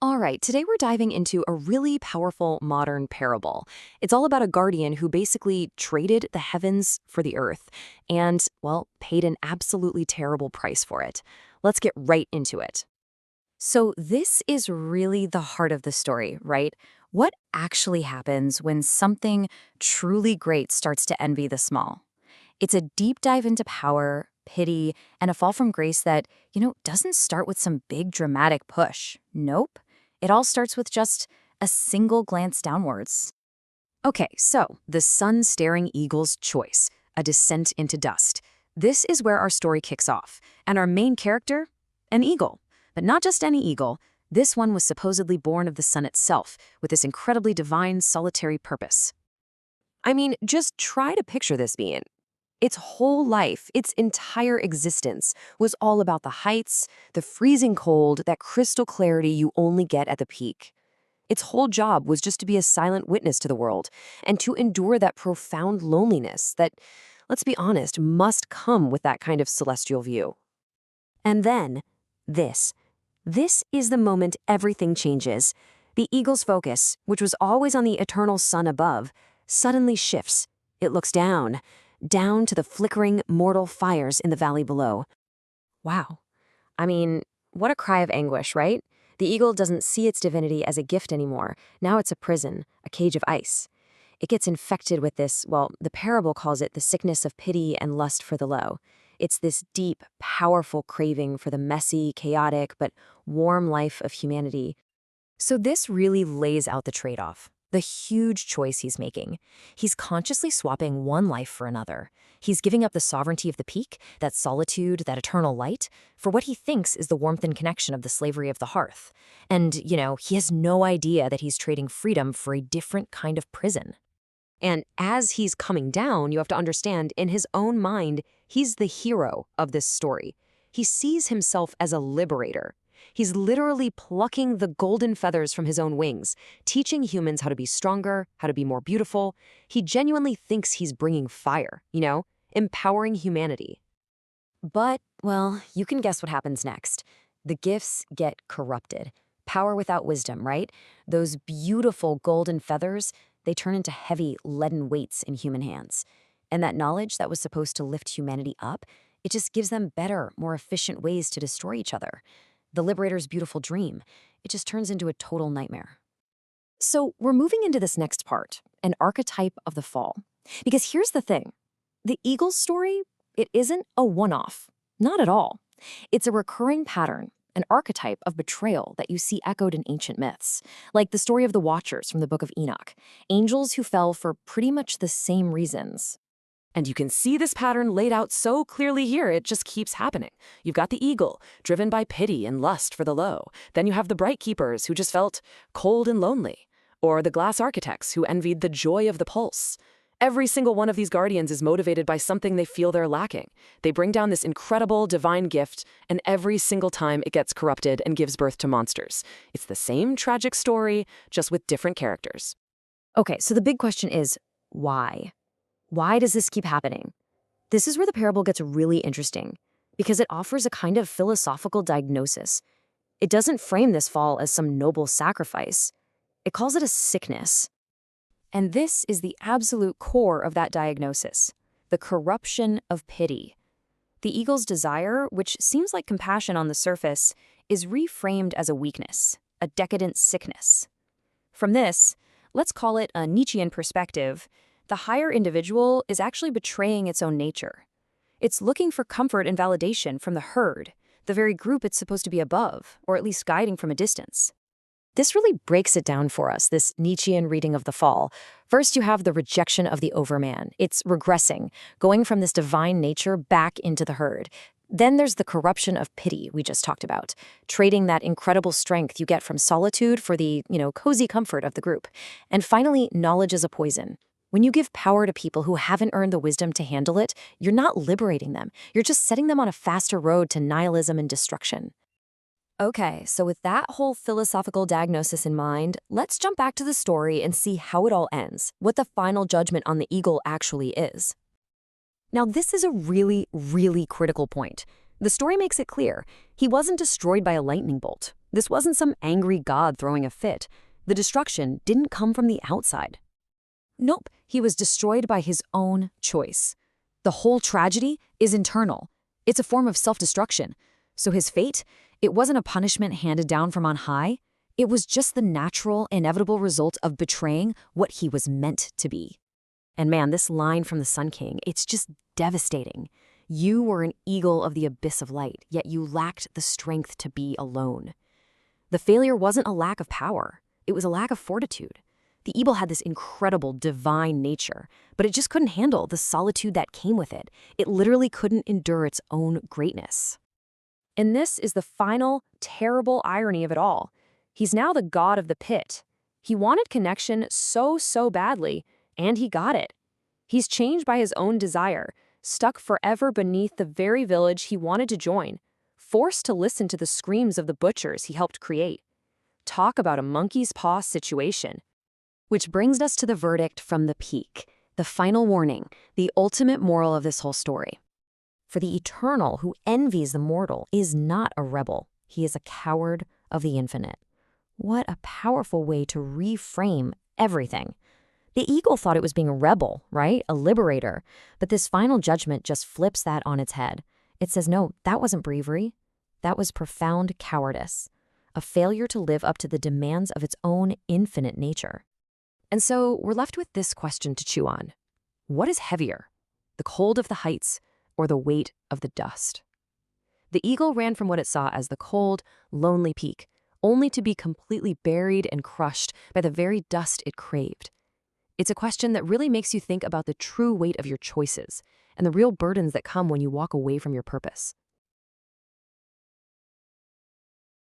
All right, today we're diving into a really powerful modern parable. It's all about a guardian who basically traded the heavens for the earth and, well, paid an absolutely terrible price for it. Let's get right into it. So, this is really the heart of the story, right? What actually happens when something truly great starts to envy the small? It's a deep dive into power, pity, and a fall from grace that, doesn't start with some big dramatic push. Nope. It all starts with just a single glance downwards. Okay, so the sun-staring eagle's choice, a descent into dust. This is where our story kicks off. And our main character? An eagle. But not just any eagle. This one was supposedly born of the sun itself, with this incredibly divine, solitary purpose. I mean, just try to picture this being. Its whole life, its entire existence, was all about the heights, the freezing cold, that crystal clarity you only get at the peak. Its whole job was just to be a silent witness to the world and to endure that profound loneliness that, let's be honest, must come with that kind of celestial view. And then, this. This is the moment everything changes. The eagle's focus, which was always on the eternal sun above, suddenly shifts. It looks down to the flickering, mortal fires in the valley below. Wow. I mean, what a cry of anguish, right? The eagle doesn't see its divinity as a gift anymore. Now it's a prison, a cage of ice. It gets infected with this, well, the parable calls it the sickness of pity and lust for the low. It's this deep, powerful craving for the messy, chaotic, but warm life of humanity. So this really lays out the trade-off. The huge choice he's making. He's consciously swapping one life for another. He's giving up the sovereignty of the peak, that solitude, that eternal light, for what he thinks is the warmth and connection of the slavery of the hearth. And, he has no idea that he's trading freedom for a different kind of prison. And as he's coming down, you have to understand, in his own mind, he's the hero of this story. He sees himself as a liberator. He's literally plucking the golden feathers from his own wings, teaching humans how to be stronger, how to be more beautiful. He genuinely thinks he's bringing fire, empowering humanity. But, well, you can guess what happens next. The gifts get corrupted. Power without wisdom, right? Those beautiful golden feathers, they turn into heavy, leaden weights in human hands. And that knowledge that was supposed to lift humanity up, it just gives them better, more efficient ways to destroy each other. The liberator's beautiful dream, it just turns into a total nightmare. So we're moving into this next part, an archetype of the fall. Because here's the thing. The eagle's story, it isn't a one-off. Not at all. It's a recurring pattern, an archetype of betrayal that you see echoed in ancient myths, like the story of the Watchers from the Book of Enoch, angels who fell for pretty much the same reasons. And you can see this pattern laid out so clearly here, it just keeps happening. You've got the eagle, driven by pity and lust for the low. Then you have the bright keepers who just felt cold and lonely. Or the glass architects who envied the joy of the pulse. Every single one of these guardians is motivated by something they feel they're lacking. They bring down this incredible divine gift, and every single time it gets corrupted and gives birth to monsters. It's the same tragic story, just with different characters. Okay, so the big question is, why? Why does this keep happening? This is where the parable gets really interesting, because it offers a kind of philosophical diagnosis. It doesn't frame this fall as some noble sacrifice. It calls it a sickness. And this is the absolute core of that diagnosis, the corruption of pity. The eagle's desire, which seems like compassion on the surface, is reframed as a weakness, a decadent sickness. From this, let's call it a Nietzschean perspective, the higher individual is actually betraying its own nature. It's looking for comfort and validation from the herd, the very group it's supposed to be above, or at least guiding from a distance. This really breaks it down for us, this Nietzschean reading of the fall. First, you have the rejection of the overman. It's regressing, going from this divine nature back into the herd. Then there's the corruption of pity we just talked about, trading that incredible strength you get from solitude for the, cozy comfort of the group. And finally, knowledge is a poison. When you give power to people who haven't earned the wisdom to handle it, you're not liberating them. You're just setting them on a faster road to nihilism and destruction. Okay, so with that whole philosophical diagnosis in mind, let's jump back to the story and see how it all ends, what the final judgment on the eagle actually is. Now, this is a really, really critical point. The story makes it clear. He wasn't destroyed by a lightning bolt. This wasn't some angry god throwing a fit. The destruction didn't come from the outside. Nope, he was destroyed by his own choice. The whole tragedy is internal. It's a form of self-destruction. So his fate, it wasn't a punishment handed down from on high. It was just the natural, inevitable result of betraying what he was meant to be. And man, this line from the Sun King, it's just devastating. You were an eagle of the abyss of light, yet you lacked the strength to be alone. The failure wasn't a lack of power. It was a lack of fortitude. The eagle had this incredible divine nature, but it just couldn't handle the solitude that came with it. It literally couldn't endure its own greatness. And this is the final, terrible irony of it all. He's now the god of the pit. He wanted connection so badly, and he got it. He's changed by his own desire, stuck forever beneath the very village he wanted to join, forced to listen to the screams of the butchers he helped create. Talk about a monkey's paw situation. Which brings us to the verdict from the peak, the final warning, the ultimate moral of this whole story. For the eternal who envies the mortal is not a rebel. He is a coward of the infinite. What a powerful way to reframe everything. The eagle thought it was being a rebel, right? A liberator. But this final judgment just flips that on its head. It says, no, that wasn't bravery. That was profound cowardice. A failure to live up to the demands of its own infinite nature. And so we're left with this question to chew on. What is heavier, the cold of the heights or the weight of the dust? The eagle ran from what it saw as the cold, lonely peak, only to be completely buried and crushed by the very dust it craved. It's a question that really makes you think about the true weight of your choices and the real burdens that come when you walk away from your purpose.